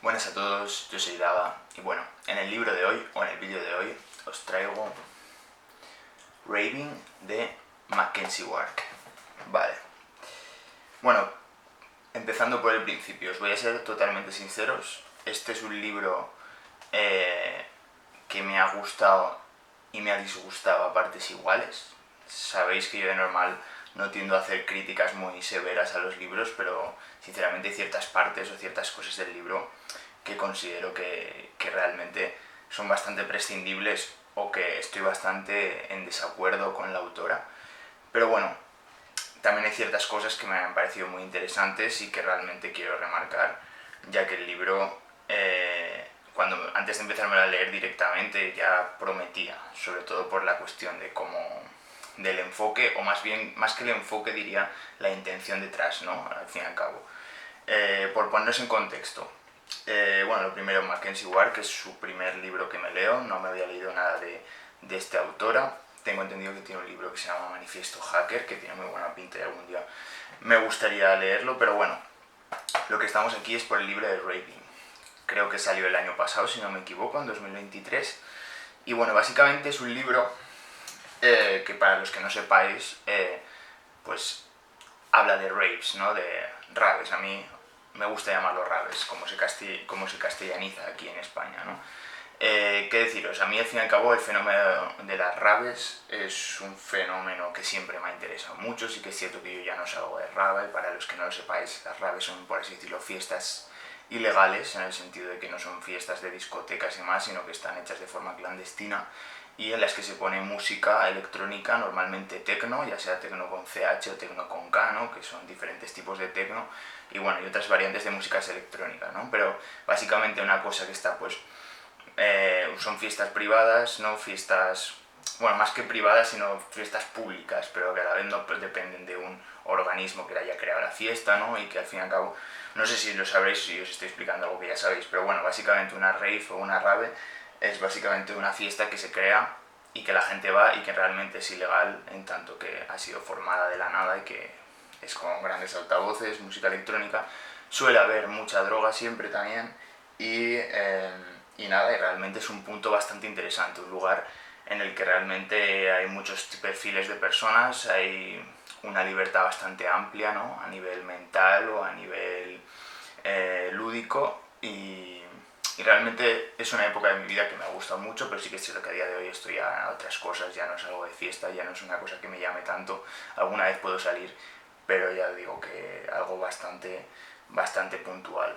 Buenas a todos, yo soy Dava y bueno, en el libro de hoy, o en el vídeo de hoy, os traigo Raving de Mackenzie Wark. Vale. Bueno, empezando por el principio, os voy a ser totalmente sinceros. Este es un libro que me ha gustado y me ha disgustado a partes iguales. Sabéis que yo de normal no tiendo a hacer críticas muy severas a los libros, pero sinceramente hay ciertas partes o ciertas cosas del libro que considero que realmente son bastante prescindibles o que estoy bastante en desacuerdo con la autora. Pero bueno, también hay ciertas cosas que me han parecido muy interesantes y que realmente quiero remarcar, ya que el libro, antes de empezármelo a leer directamente, ya prometía, sobre todo por la cuestión de del enfoque, o más bien, más que el enfoque diría la intención detrás, ¿no? Al fin y al cabo. Por ponernos en contexto, bueno, lo primero, Mackenzie Wark, que es su primer libro que me leo, no me había leído nada de esta autora. Tengo entendido que tiene un libro que se llama Manifiesto Hacker, que tiene muy buena pinta y algún día me gustaría leerlo, pero bueno, lo que estamos aquí es por el libro de Raving. Creo que salió el año pasado, si no me equivoco, en 2023. Y bueno, básicamente es un libro que para los que no sepáis, pues habla de raves, ¿no? De raves. A mí me gusta llamarlo raves, como se castellaniza aquí en España, ¿no? ¿Qué deciros? A mí al fin y al cabo el fenómeno de las raves es un fenómeno que siempre me ha interesado mucho. Sí que es cierto que yo ya no salgo de rave. Para los que no lo sepáis, las raves son, por así decirlo, fiestas ilegales, en el sentido de que no son fiestas de discotecas y más, sino que están hechas de forma clandestina y en las que se pone música electrónica, normalmente tecno, ya sea tecno con CH o tecno con K, ¿no? Que son diferentes tipos de tecno, y bueno, y otras variantes de músicas electrónicas, ¿no? Pero básicamente una cosa que está, pues, son fiestas privadas, ¿no? Fiestas, bueno, más que privadas, sino fiestas públicas, pero que a la vez no dependen de un organismo que haya creado la fiesta, ¿no? Y que al fin y al cabo, no sé si lo sabréis, si os estoy explicando algo que ya sabéis, pero bueno, básicamente una rave o una rave es básicamente una fiesta que se crea y que la gente va y que realmente es ilegal, en tanto que ha sido formada de la nada y que es con grandes altavoces, música electrónica. Suele haber mucha droga siempre también y nada, y realmente es un punto bastante interesante, un lugar en el que realmente hay muchos perfiles de personas, hay una libertad bastante amplia, ¿no? A nivel mental o a nivel lúdico, y realmente es una época de mi vida que me ha gustado mucho, pero sí que es cierto que a día de hoy estoy ya en otras cosas, ya no es algo de fiesta, ya no es una cosa que me llame tanto. Alguna vez puedo salir, pero ya digo que algo bastante puntual.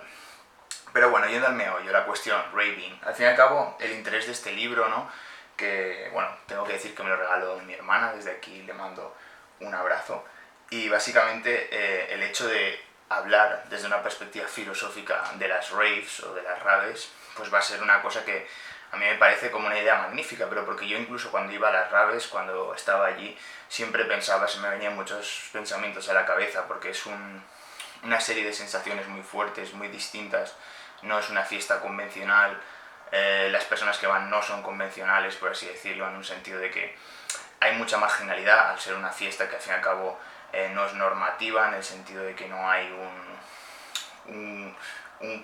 Pero bueno, yendo al meollo, la cuestión, raving. Al fin y al cabo, el interés de este libro, ¿no? Que, bueno, tengo que decir que me lo regaló mi hermana, desde aquí le mando un abrazo. Y básicamente el hecho de hablar desde una perspectiva filosófica de las raves o de las raves, pues va a ser una cosa que a mí me parece como una idea magnífica, pero porque yo incluso cuando iba a las raves, cuando estaba allí, siempre pensaba, se me venían muchos pensamientos a la cabeza, porque es una serie de sensaciones muy fuertes, muy distintas. No es una fiesta convencional, las personas que van no son convencionales, por así decirlo, en un sentido de que hay mucha marginalidad al ser una fiesta que al fin y al cabo no es normativa, en el sentido de que no hay un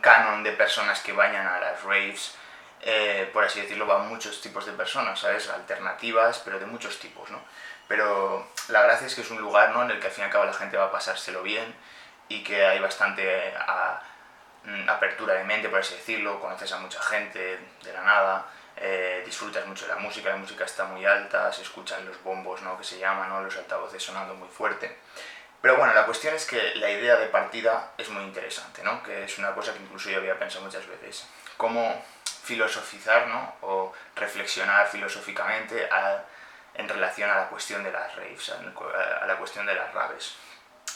canon de personas que vayan a las raves. Por así decirlo, van muchos tipos de personas, ¿sabes? Alternativas, pero de muchos tipos, ¿no? Pero la gracia es que es un lugar, ¿no?, en el que al fin y al cabo la gente va a pasárselo bien y que hay bastante apertura de mente, por así decirlo, conoces a mucha gente de la nada, disfrutas mucho de la música está muy alta, se escuchan los bombos, ¿no?, que se llaman, ¿no?, los altavoces sonando muy fuerte. Pero bueno, la cuestión es que la idea de partida es muy interesante, ¿no?, que es una cosa que incluso yo había pensado muchas veces. Cómo filosofizar, ¿no?, o reflexionar filosóficamente en relación a la cuestión de las raves, a la cuestión de las raves.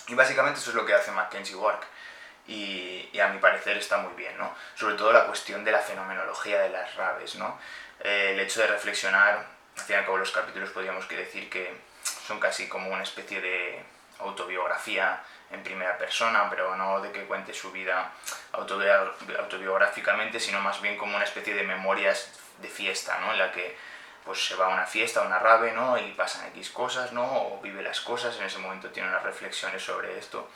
Y básicamente eso es lo que hace Mackenzie Wark. Y a mi parecer está muy bien, ¿no? Sobre todo la cuestión de la fenomenología de las raves, ¿no? El hecho de reflexionar, al fin y al cabo los capítulos podríamos decir que son casi como una especie de autobiografía en primera persona, pero no de que cuente su vida autobiográficamente, sino más bien como una especie de memorias de fiesta, ¿no?, en la que pues se va a una fiesta, a una rave, ¿no? Y pasan X cosas, ¿no? O vive las cosas, en ese momento tiene unas reflexiones sobre esto.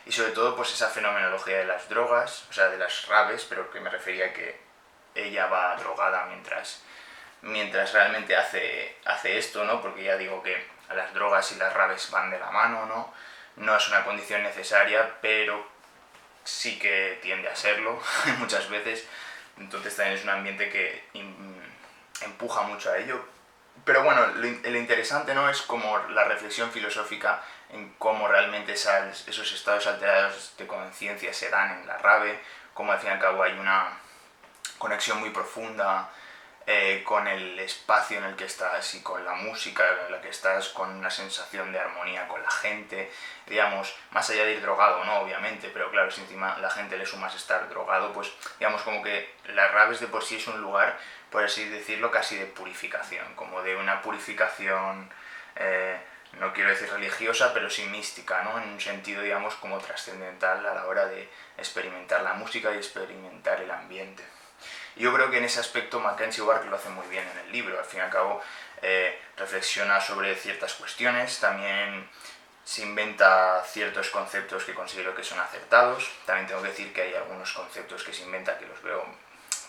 Y sobre todo, pues esa fenomenología de las drogas, o sea, de las raves, pero que me refería a que ella va drogada mientras realmente hace esto, ¿no? Porque ya digo que las drogas y las raves van de la mano, ¿no? No es una condición necesaria, pero sí que tiende a serlo muchas veces. Entonces también es un ambiente que empuja mucho a ello. Pero bueno, lo interesante, ¿no?, es como la reflexión filosófica en cómo realmente esos estados alterados de conciencia se dan en la rave, cómo al fin y al cabo hay una conexión muy profunda con el espacio en el que estás y con la música en la que estás, con una sensación de armonía con la gente, digamos, más allá de ir drogado, ¿no? Obviamente, pero claro, si encima la gente le sumas estar drogado, pues digamos como que las raves de por sí es un lugar, por así decirlo, casi de purificación, como de una purificación, no quiero decir religiosa, pero sí mística, ¿no? En un sentido, digamos, como trascendental a la hora de experimentar la música y experimentar el ambiente. Yo creo que en ese aspecto Mackenzie Ward lo hace muy bien en el libro. Al fin y al cabo reflexiona sobre ciertas cuestiones, también se inventa ciertos conceptos que considero que son acertados. También tengo que decir que hay algunos conceptos que se inventa que los veo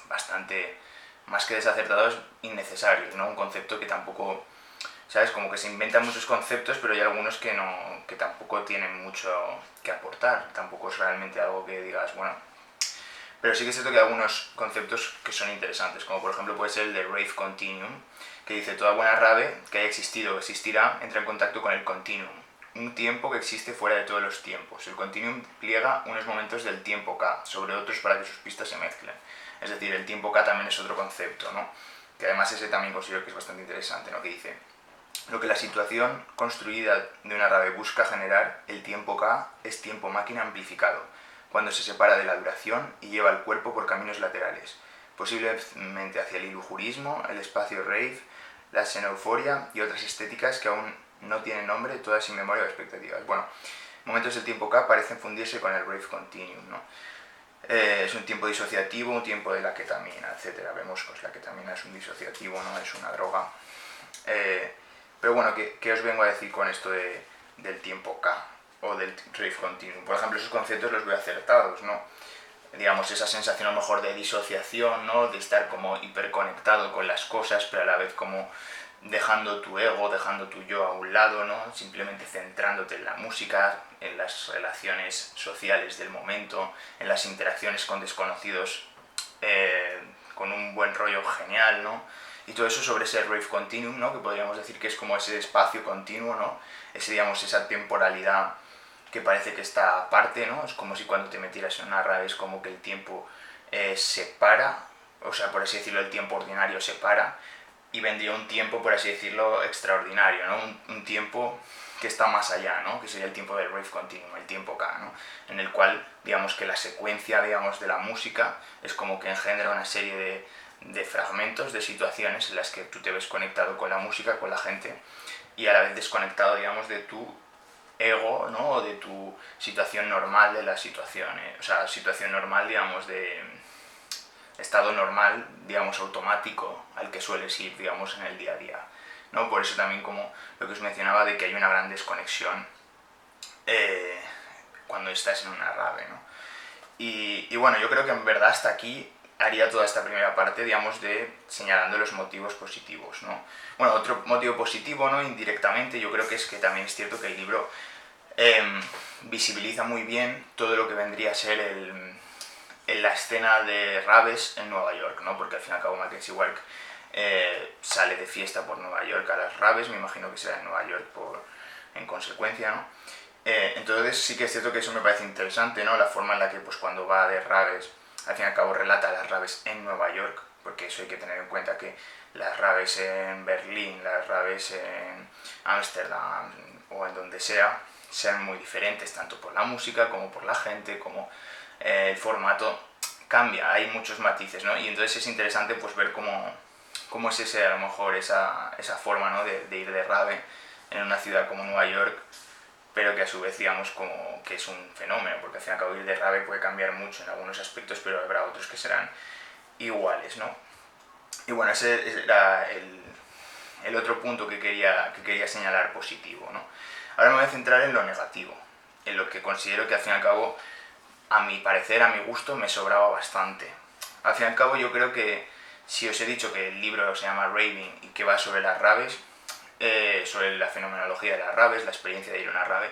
bastante, más que desacertados, innecesarios, ¿no? Un concepto que tampoco, ¿sabes? Como que se inventan muchos conceptos, pero hay algunos que tampoco tienen mucho que aportar. Tampoco es realmente algo que digas, bueno. Pero sí que es cierto que hay algunos conceptos que son interesantes, como por ejemplo puede ser el de Rave Continuum, que dice: toda buena rave que haya existido o existirá entra en contacto con el continuum, un tiempo que existe fuera de todos los tiempos. El continuum pliega unos momentos del tiempo K sobre otros para que sus pistas se mezclen. Es decir, el tiempo K también es otro concepto, ¿no? Que además ese también considero que es bastante interesante, ¿no? Que dice: lo que la situación construida de una rave busca generar, el tiempo K, es tiempo máquina amplificado, cuando se separa de la duración y lleva el cuerpo por caminos laterales, posiblemente hacia el ilujurismo, el espacio rave, la xeneuforia y otras estéticas que aún no tienen nombre, todas sin memoria o expectativas. Bueno, momentos del tiempo K parecen fundirse con el rave continuum, ¿no? Es un tiempo disociativo, un tiempo de la ketamina, etc. Vemos que la ketamina es un disociativo, no es una droga. Pero bueno, ¿qué os vengo a decir con esto del tiempo K o del rave continuum? Por ejemplo, esos conceptos los veo acertados, ¿no? Digamos, esa sensación a lo mejor de disociación, ¿no? De estar como hiperconectado con las cosas, pero a la vez como dejando tu ego, dejando tu yo a un lado, ¿no? Simplemente centrándote en la música, en las relaciones sociales del momento, en las interacciones con desconocidos, con un buen rollo genial, ¿no? Y todo eso sobre ese rave continuum, ¿no? Que podríamos decir que es como ese espacio continuo, ¿no? Digamos, esa temporalidad que parece que está aparte, ¿no? Es como si cuando te metieras en una rave es como que el tiempo se para, o sea, por así decirlo, el tiempo ordinario se para y vendría un tiempo, por así decirlo, extraordinario, ¿no? Un tiempo que está más allá, ¿no? Que sería el tiempo del rave continuum, el tiempo K, ¿no? En el cual, digamos, que la secuencia, digamos, de la música es como que engendra una serie de fragmentos, de situaciones en las que tú te ves conectado con la música, con la gente, y a la vez desconectado, digamos, de tu ego, ¿no? O de tu situación normal de la situación, o sea, situación normal, digamos, de estado normal, digamos, automático al que sueles ir, digamos, en el día a día, ¿no? Por eso también, como lo que os mencionaba, de que hay una gran desconexión cuando estás en una rave, ¿no? Y bueno, yo creo que en verdad hasta aquí haría toda esta primera parte, digamos, de señalando los motivos positivos, ¿no? Bueno, otro motivo positivo, ¿no? Indirectamente, yo creo que es que también es cierto que el libro visibiliza muy bien todo lo que vendría a ser la escena de raves en Nueva York, ¿no? Porque al fin y al cabo Mackenzie Ward sale de fiesta por Nueva York a las raves, me imagino que será en Nueva York en consecuencia, ¿no? Entonces sí que es cierto que eso me parece interesante, ¿no? La forma en la que pues cuando va de raves, al fin y al cabo relata las raves en Nueva York, porque eso hay que tener en cuenta, que las raves en Berlín, las raves en Ámsterdam o en donde sea, sean muy diferentes, tanto por la música como por la gente, como el formato cambia, hay muchos matices, ¿no? Y entonces es interesante pues ver cómo es ese, a lo mejor esa forma, ¿no? de ir de rave en una ciudad como Nueva York, pero que a su vez digamos como que es un fenómeno, porque al fin y al cabo ir de rave puede cambiar mucho en algunos aspectos, pero habrá otros que serán iguales, ¿no? Y bueno, ese era el otro punto que quería señalar positivo, ¿no? Ahora me voy a centrar en lo negativo, en lo que considero que al fin y al cabo, a mi parecer, a mi gusto, me sobraba bastante. Al fin y al cabo yo creo que si os he dicho que el libro se llama Raving y que va sobre las raves, sobre la fenomenología de las raves, la experiencia de ir a una rave,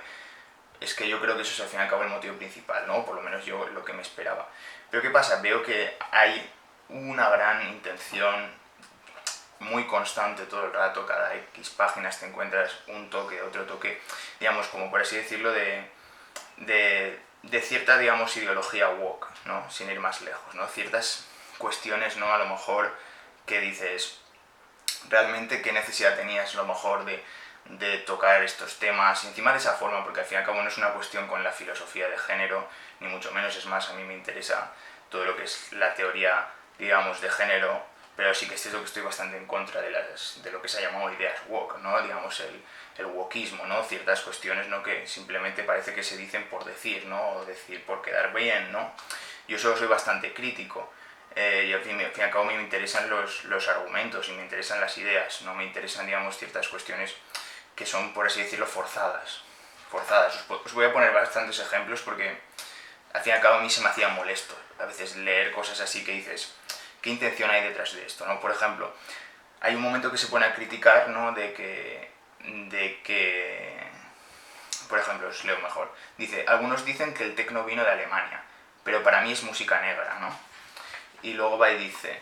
es que yo creo que eso es al fin y al cabo el motivo principal, ¿no? Por lo menos yo lo que me esperaba. Pero ¿qué pasa? Veo que hay una gran intención muy constante todo el rato, cada X páginas te encuentras un toque, otro toque, digamos, como por así decirlo, de cierta, digamos, ideología woke, ¿no? Sin ir más lejos, ¿no? Ciertas cuestiones, ¿no? A lo mejor que dices, realmente qué necesidad tenías a lo mejor de tocar estos temas encima de esa forma, porque al fin y al cabo no es una cuestión con la filosofía de género, ni mucho menos, es más, a mí me interesa todo lo que es la teoría, digamos, de género, pero sí que es cierto que estoy bastante en contra de lo que se ha llamado ideas woke, ¿no? Digamos, el wokismo, ¿no? Ciertas cuestiones, ¿no? Que simplemente parece que se dicen por decir, ¿no? O decir por quedar bien, ¿no? Yo solo soy bastante crítico. Y al fin y al cabo me interesan los argumentos y me interesan las ideas, no me interesan, digamos, ciertas cuestiones que son, por así decirlo, forzadas. Os voy a poner bastantes ejemplos porque al fin y al cabo a mí se me hacía molesto a veces leer cosas así que dices, ¿qué intención hay detrás de esto? ¿No? Por ejemplo, hay un momento que se pone a criticar, ¿no? de que, por ejemplo, os leo mejor, dice, algunos dicen que el techno vino de Alemania, pero para mí es música negra, ¿no? Y luego va y dice,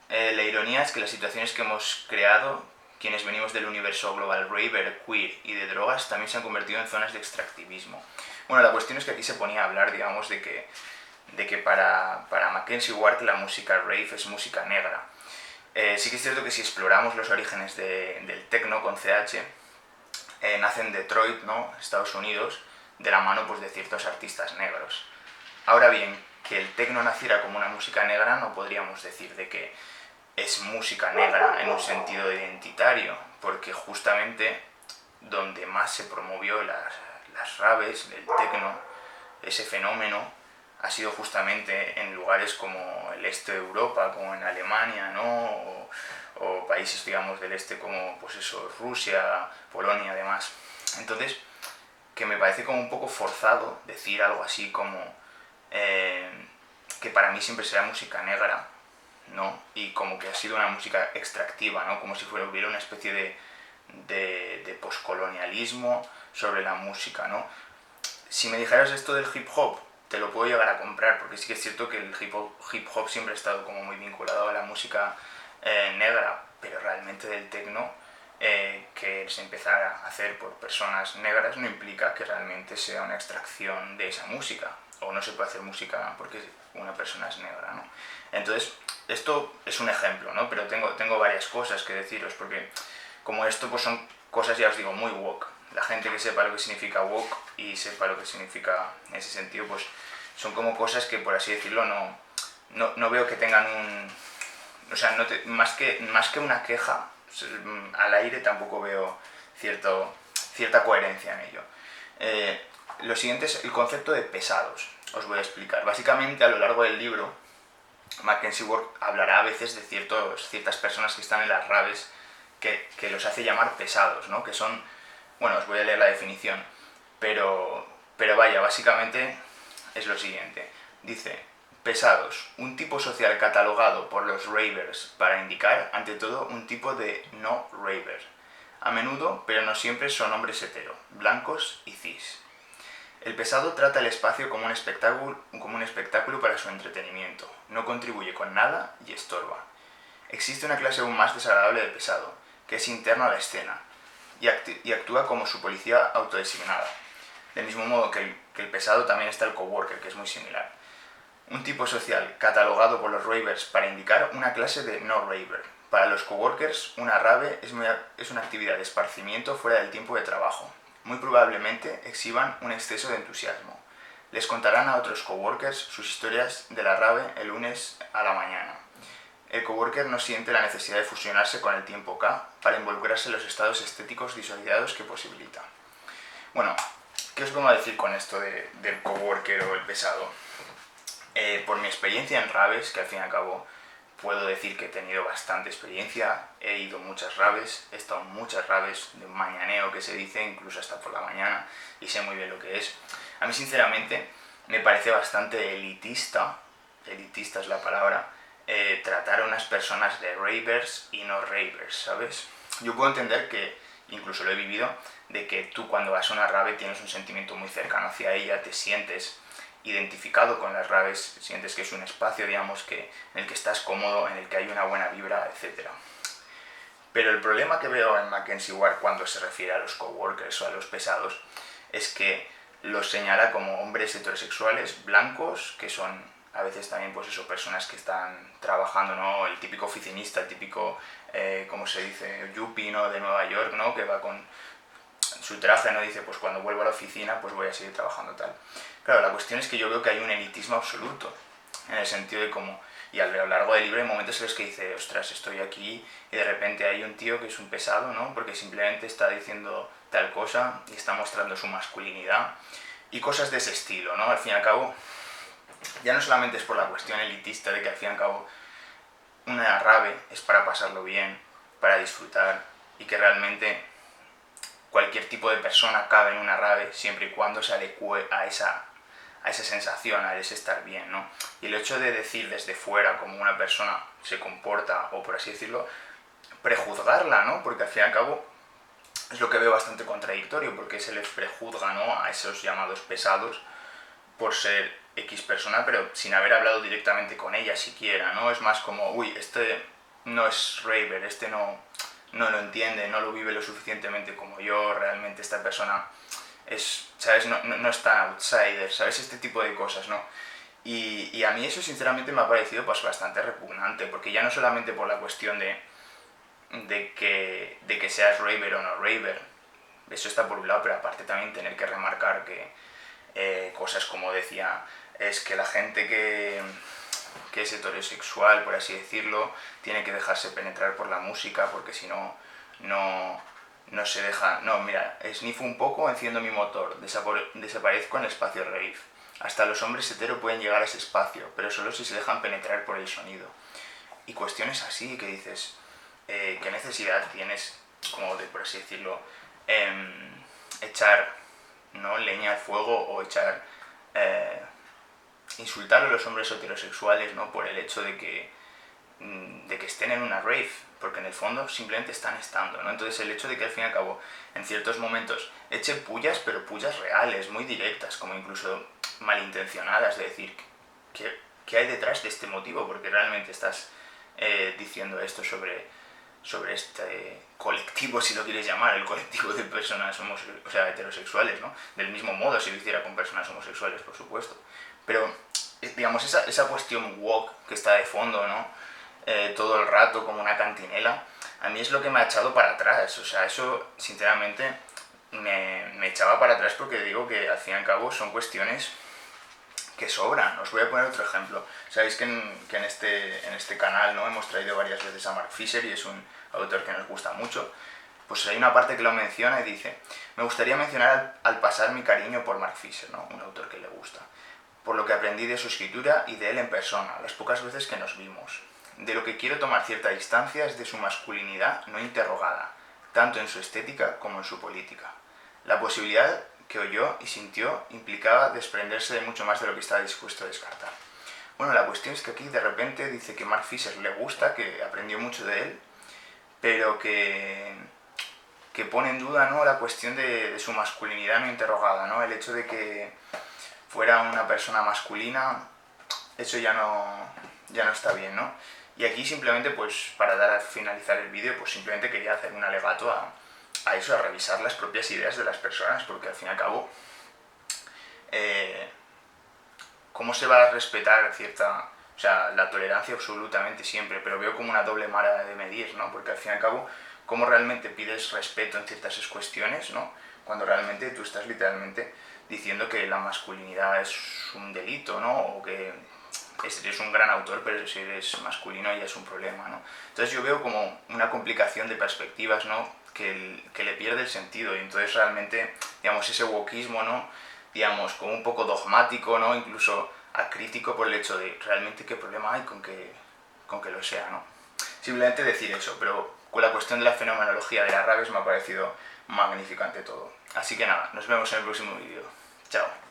la ironía es que las situaciones que hemos creado, quienes venimos del universo global raver, queer y de drogas, también se han convertido en zonas de extractivismo. Bueno, la cuestión es que aquí se ponía a hablar, digamos, de que para Mackenzie Ward la música rave es música negra. Sí que es cierto que si exploramos los orígenes del techno con CH, nace en Detroit, ¿no? Estados Unidos, de la mano pues, de ciertos artistas negros. Ahora bien, que el techno naciera como una música negra no podríamos decir de que es música negra en un sentido identitario, porque justamente donde más se promovió las raves, el techno, ese fenómeno, ha sido justamente en lugares como el este de Europa, como en Alemania, ¿no? O países, digamos, del este como, pues eso, Rusia, Polonia, además. Entonces, que me parece como un poco forzado decir algo así como que para mí siempre será música negra, ¿no? Y como que ha sido una música extractiva, ¿no? Como si hubiera una especie de poscolonialismo sobre la música, ¿no? Si me dijeras esto del hip hop, te lo puedo llegar a comprar, porque sí que es cierto que el hip hop siempre ha estado como muy vinculado a la música negra, pero realmente del techno, que se empezara a hacer por personas negras no implica que realmente sea una extracción de esa música, o no se puede hacer música porque una persona es negra, ¿no? Entonces, esto es un ejemplo, ¿no? Pero tengo varias cosas que deciros, porque como esto pues son cosas, ya os digo, muy woke. La gente que sepa lo que significa woke y sepa lo que significa en ese sentido, pues son como cosas que, por así decirlo, no veo que tengan un... O sea, más que una queja, al aire tampoco veo cierta coherencia en ello. Lo siguiente es el concepto de pesados. Os voy a explicar. Básicamente, a lo largo del libro, Mackenzie Ward hablará a veces de ciertas personas que están en las raves que los hace llamar pesados, ¿no? Que son... Bueno, os voy a leer la definición, pero vaya, básicamente es lo siguiente. Dice, pesados, un tipo social catalogado por los ravers para indicar, ante todo, un tipo de no raver. A menudo, pero no siempre, son hombres hetero, blancos y cis. El pesado trata el espacio como un espectáculo para su entretenimiento, no contribuye con nada y estorba. Existe una clase aún más desagradable de pesado, que es interno a la escena, y actúa como su policía autodesignada. Del mismo modo que el pesado también está el coworker, que es muy similar. Un tipo social catalogado por los ravers para indicar una clase de no raver. Para los coworkers, una rave es una actividad de esparcimiento fuera del tiempo de trabajo. Muy probablemente exhiban un exceso de entusiasmo. Les contarán a otros coworkers sus historias de la rave el lunes a la mañana. El coworker no siente la necesidad de fusionarse con el tiempo K para involucrarse en los estados estéticos disociados que posibilita. Bueno, ¿qué os vengo a decir con esto del coworker o el pesado? Por mi experiencia en raves, que al fin y al cabo puedo decir que he tenido bastante experiencia, he ido muchas raves, he estado en muchas raves de mañaneo que se dice, incluso hasta por la mañana, y sé muy bien lo que es. A mí sinceramente me parece bastante elitista es la palabra, tratar a unas personas de ravers y no ravers, ¿sabes? Yo puedo entender que, incluso lo he vivido, de que tú cuando vas a una rave tienes un sentimiento muy cercano hacia ella, te sientes identificado con las raves, sientes que es un espacio, digamos, en el que estás cómodo, en el que hay una buena vibra, etc. Pero el problema que veo en Mackenzie Ward cuando se refiere a los coworkers o a los pesados es que los señala como hombres heterosexuales blancos, que son a veces también pues eso, personas que están trabajando, ¿no? El típico oficinista, el típico, ¿cómo se dice? Yuppie, ¿no? De Nueva York, ¿no? Que va con su traje, ¿no? Dice, pues cuando vuelvo a la oficina pues voy a seguir trabajando tal. Claro, la cuestión es que yo veo que hay un elitismo absoluto, en el sentido de como, y a lo largo del libro hay momentos en los que dice, ostras, estoy aquí, y de repente hay un tío que es un pesado, ¿no? Porque simplemente está diciendo tal cosa y está mostrando su masculinidad, y cosas de ese estilo, ¿no? Al fin y al cabo, ya no solamente es por la cuestión elitista de que al fin y al cabo una rave es para pasarlo bien, para disfrutar, y que realmente cualquier tipo de persona cabe en una rave siempre y cuando se adecue a esa sensación, a ese estar bien, ¿no? Y el hecho de decir desde fuera cómo una persona se comporta, o por así decirlo, prejuzgarla, ¿no? Porque al fin y al cabo es lo que veo bastante contradictorio, porque se les prejuzga, ¿no? A esos llamados pesados por ser X persona, pero sin haber hablado directamente con ella siquiera, ¿no? Es más como, uy, este no es raver, este no lo entiende, no lo vive lo suficientemente como yo, realmente esta persona es, ¿sabes? No es tan outsider, ¿sabes? Este tipo de cosas, ¿no? Y a mí eso sinceramente me ha parecido pues bastante repugnante, porque ya no solamente por la cuestión de que seas raver o no raver, eso está por un lado, pero aparte también tener que remarcar que cosas como decía, es que la gente que es heterosexual, por así decirlo, tiene que dejarse penetrar por la música, porque si no, no se deja... No, mira, snifo un poco, enciendo mi motor, desaparezco en el espacio rave. Hasta los hombres hetero pueden llegar a ese espacio, pero solo si se dejan penetrar por el sonido. Y cuestiones así que dices, ¿qué necesidad tienes, como de, por así decirlo, echar, ¿no?, leña al fuego o echar... insultar a los hombres heterosexuales, ¿no?, por el hecho de que estén en una rave, porque en el fondo simplemente están estando, ¿no? Entonces el hecho de que al fin y al cabo en ciertos momentos eche pullas, pero pullas reales, muy directas, como incluso malintencionadas, de decir qué hay detrás de este motivo, porque realmente estás diciendo esto sobre este colectivo, si lo quieres llamar, el colectivo de personas heterosexuales, ¿no? Del mismo modo si lo hiciera con personas homosexuales, por supuesto. Pero, digamos, esa cuestión woke que está de fondo, ¿no? Todo el rato como una cantinela, a mí es lo que me ha echado para atrás. O sea, eso, sinceramente, me echaba para atrás porque digo que, al fin y al cabo, son cuestiones que sobran. Os voy a poner otro ejemplo. Sabéis que en este canal, ¿no?, hemos traído varias veces a Mark Fisher y es un autor que nos gusta mucho. Pues hay una parte que lo menciona y dice: me gustaría mencionar al pasar mi cariño por Mark Fisher, ¿no?, un autor que le gusta, por lo que aprendí de su escritura y de él en persona, las pocas veces que nos vimos. De lo que quiero tomar cierta distancia es de su masculinidad no interrogada, tanto en su estética como en su política. La posibilidad que oyó y sintió implicaba desprenderse de mucho más de lo que estaba dispuesto a descartar. Bueno, la cuestión es que aquí de repente dice que Mark Fisher le gusta, que aprendió mucho de él, pero que pone en duda, ¿no?, la cuestión de su masculinidad no interrogada, ¿no? El hecho de que fuera una persona masculina, eso ya no está bien, ¿no? Y aquí simplemente, pues, para dar a finalizar el vídeo, pues simplemente quería hacer un alegato a eso, a revisar las propias ideas de las personas, porque al fin y al cabo, ¿cómo se va a respetar cierta... O sea, la tolerancia absolutamente siempre, pero veo como una doble vara de medir, ¿no? Porque al fin y al cabo, ¿cómo realmente pides respeto en ciertas cuestiones, ¿no?, cuando realmente tú estás literalmente diciendo que la masculinidad es un delito, ¿no?, o que eres un gran autor, pero si eres masculino ya es un problema, ¿no? Entonces yo veo como una complicación de perspectivas, ¿no?, que le pierde el sentido, y entonces realmente, digamos, ese wokismo, ¿no?, digamos, como un poco dogmático, ¿no?, incluso acrítico por el hecho de realmente qué problema hay con que con que lo sea, ¿no? Simplemente decir eso, pero con la cuestión de la fenomenología de las raves me ha parecido magnífico ante todo. Así que nada, nos vemos en el próximo vídeo. Chao.